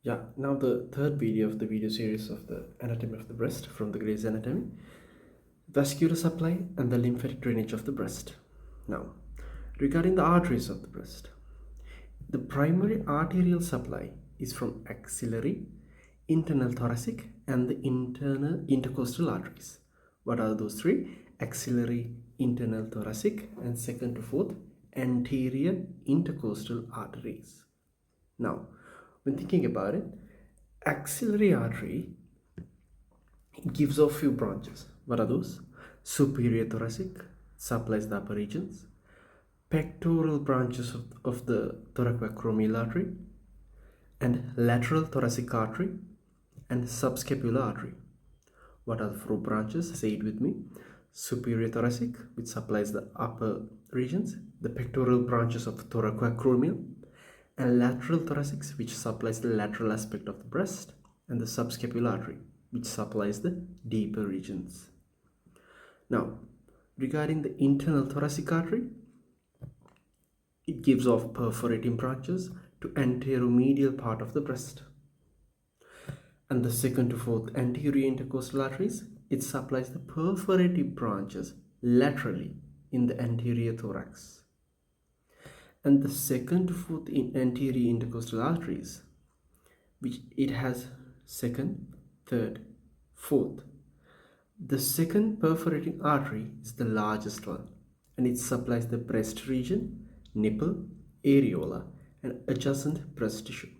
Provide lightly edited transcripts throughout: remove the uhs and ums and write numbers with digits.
Yeah, now the third video of the video series of the anatomy of the breast from the Gray's Anatomy, vascular supply and the lymphatic drainage of the breast. Now, regarding the arteries of the breast, the primary arterial supply is from axillary, internal thoracic, and the internal intercostal arteries. What are those three? Axillary, internal thoracic, and second to fourth, anterior intercostal arteries. Now, when thinking about it, axillary artery, it gives off few branches. What are those? Superior thoracic supplies the upper regions. Pectoral branches of the thoracoacromial artery, and lateral thoracic artery, and subscapular artery. What are the four branches? Say it with me. Superior thoracic, which supplies the upper regions, the pectoral branches of thoracoacromial, and lateral thoracic, which supplies the lateral aspect of the breast, and the subscapular artery, which supplies the deeper regions. Now, regarding the internal thoracic artery, it gives off perforating branches to anteromedial part of the breast. And the second to fourth anterior intercostal arteries, it supplies the perforative branches laterally in the anterior thorax. And the second to fourth anterior intercostal arteries, which it has second, third, fourth. The second perforating artery is the largest one, and it supplies the breast region, nipple, areola, and adjacent breast tissue.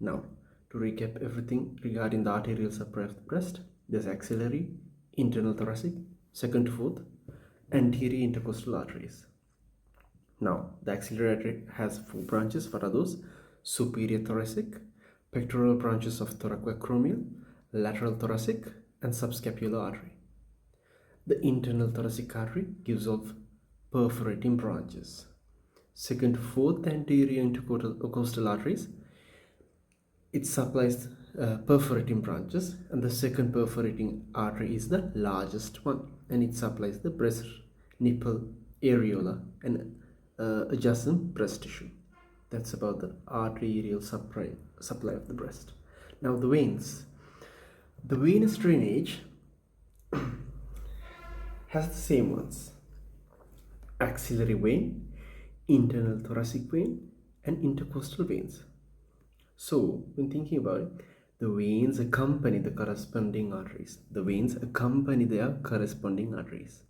Now, to recap everything regarding the arterial supply of the breast, there's axillary, internal thoracic, second to fourth, anterior intercostal arteries. Now, the axillary artery has four branches. What are those? Superior thoracic, pectoral branches of thoracoacromial, lateral thoracic, and subscapular artery. The internal thoracic artery gives off perforating branches. Second to fourth anterior intercostal arteries, it supplies perforating branches, and the second perforating artery is the largest one, and it supplies the breast, nipple, areola, and adjacent breast tissue. That's about the arterial supply of the breast. Now the veins. The venous drainage has the same ones: axillary vein, internal thoracic vein, and intercostal veins. So when thinking about it, the veins accompany the corresponding arteries. The veins accompany their corresponding arteries.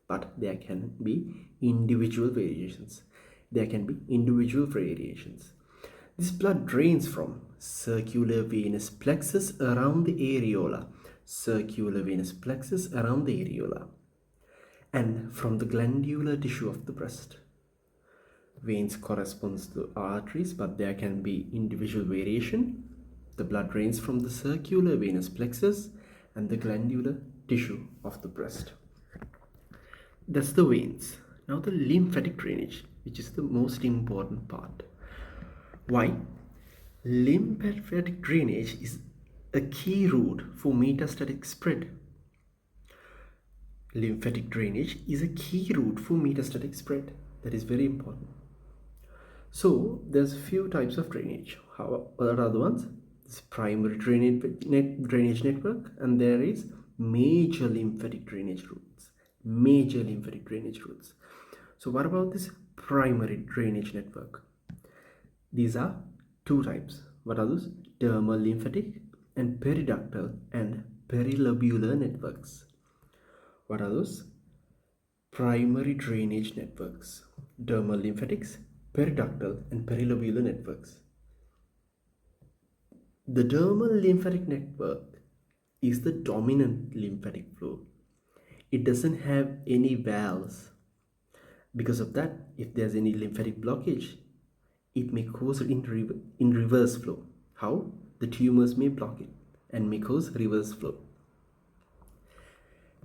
But there can be individual variations. This blood drains from circular venous plexus around the areola, and from the glandular tissue of the breast. Veins corresponds to arteries, but there can be individual variation. The blood drains from the circular venous plexus and the glandular tissue of the breast. That's the veins. Now the lymphatic drainage, which is the most important part. Why? Lymphatic drainage is a key route for metastatic spread. Lymphatic drainage is a key route for metastatic spread. That is very important. So there's a few types of drainage. What are the ones? This primary drainage network, and there is major lymphatic drainage routes. So what about this primary drainage network? These are two types. What are those? Dermal lymphatic and periductal and perilobular networks. What are those? Primary drainage networks: dermal lymphatics, periductal, and perilobular networks. The dermal lymphatic network is the dominant lymphatic flow. It doesn't have any valves. Because of that, if there's any lymphatic blockage, it may cause it in reverse flow. How? The tumors may block it and may cause reverse flow.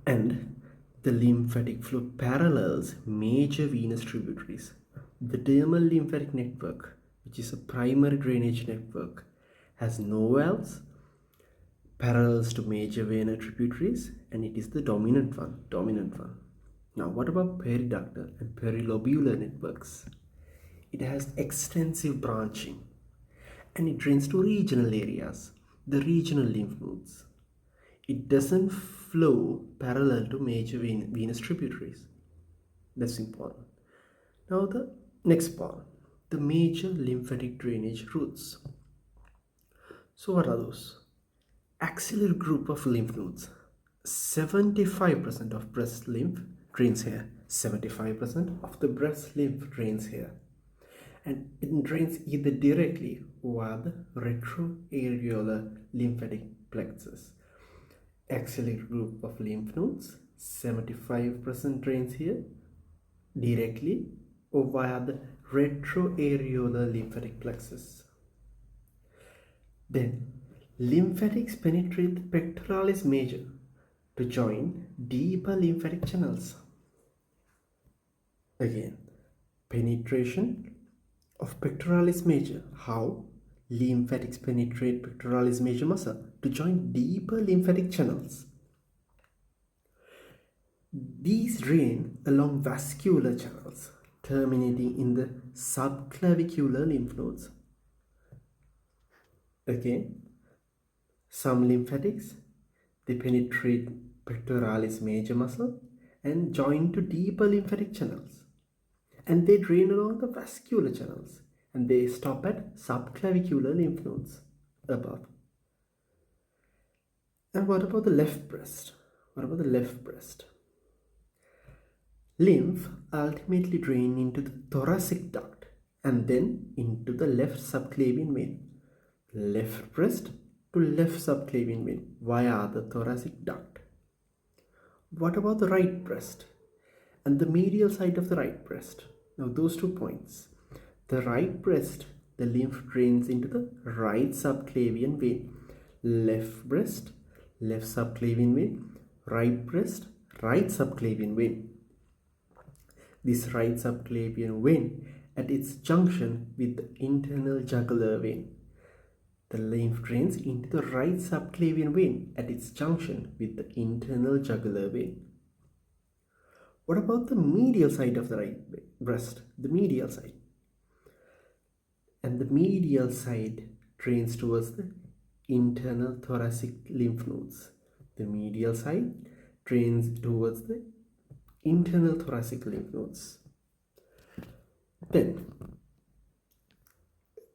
And the lymphatic flow parallels major venous tributaries. The dermal lymphatic network, which is a primary drainage network, has no valves, parallels to major venous tributaries, and it is the dominant one. Now, what about periductal and perilobular networks? It has extensive branching, and it drains to regional areas, the regional lymph nodes. It doesn't flow parallel to major venous tributaries. That's important. Now the next part, the major lymphatic drainage routes. So what are those? Axillary group of lymph nodes. 75% of breast lymph drains here. 75% of the breast lymph drains here. And it drains either directly via the retroareolar lymphatic plexus. Axillary group of lymph nodes, 75% drains here directly or via the retroareolar lymphatic plexus. Then lymphatics penetrate the pectoralis major to join deeper lymphatic channels. Again, penetration of pectoralis major. How? Lymphatics penetrate pectoralis major muscle to join deeper lymphatic channels. These drain along vascular channels, terminating in the subclavicular lymph nodes. Again, some lymphatics, they penetrate pectoralis major muscle and join to deeper lymphatic channels. And they drain along the vascular channels and they stop at subclavicular lymph nodes above. And what about the left breast? What about the left breast? Lymph ultimately drain into the thoracic duct and then into the left subclavian vein. Left breast to left subclavian vein via the thoracic duct. What about the right breast and the medial side of the right breast? Now those 2 points. The right breast, the lymph drains into the right subclavian vein. Left breast, left subclavian vein. Right breast, right subclavian vein. This right subclavian vein at its junction with the internal jugular vein. The lymph drains into the right subclavian vein at its junction with the internal jugular vein. What about the medial side of the right breast? The medial side. And the medial side drains towards the internal thoracic lymph nodes. The medial side drains towards the internal thoracic lymph nodes. Then,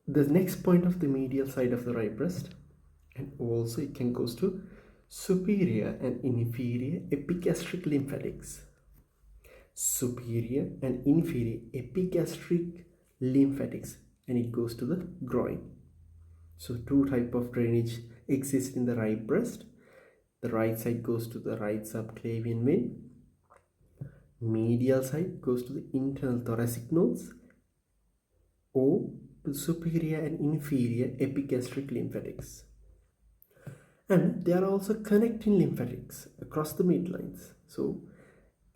the next point of the medial side of the right breast, and also it can goes to superior and inferior epigastric lymphatics. Superior and inferior epigastric lymphatics, and it goes to the groin. So 2 types of drainage exist in the right breast. The right side goes to the right subclavian vein. Medial side goes to the internal thoracic nodes or to superior and inferior epigastric lymphatics. And there are also connecting lymphatics across the midlines. So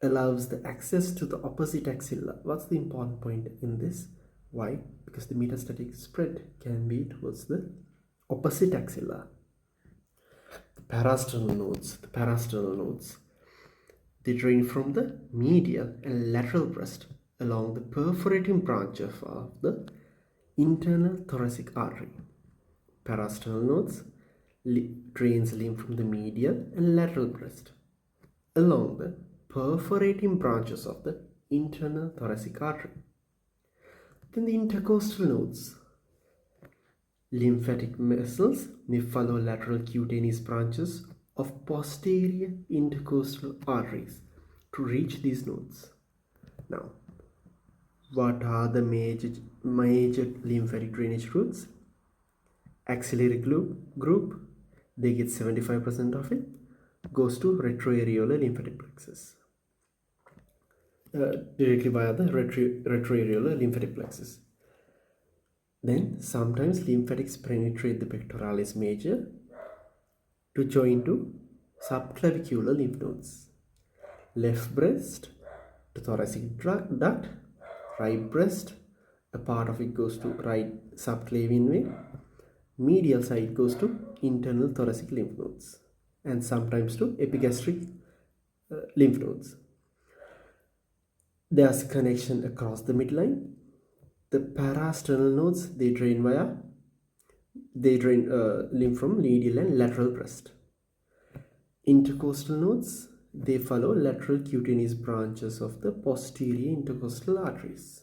allows the access to the opposite axilla. What's the important point in this? Why? Because the metastatic spread can be towards the opposite axilla. The parasternal nodes, they drain from the medial and lateral breast along the perforating branch of the internal thoracic artery. Parasternal nodes drains lymph from the medial and lateral breast along the perforating branches of the internal thoracic artery. Then the intercostal nodes. Lymphatic vessels may follow lateral cutaneous branches of posterior intercostal arteries to reach these nodes. Now, what are the major lymphatic drainage routes? Axillary group, they get 75% of it, goes to retroareolar lymphatic plexus. Directly via the retroareolar lymphatic plexus. Then sometimes lymphatics penetrate the pectoralis major to join to subclavicular lymph nodes. Left breast to thoracic duct, right breast, a part of it goes to right subclavian vein, medial side goes to internal thoracic lymph nodes, and sometimes to epigastric lymph nodes. There's connection across the midline. The parasternal nodes, they drain via They drain lymph from medial and lateral breast. Intercostal nodes, they follow lateral cutaneous branches of the posterior intercostal arteries.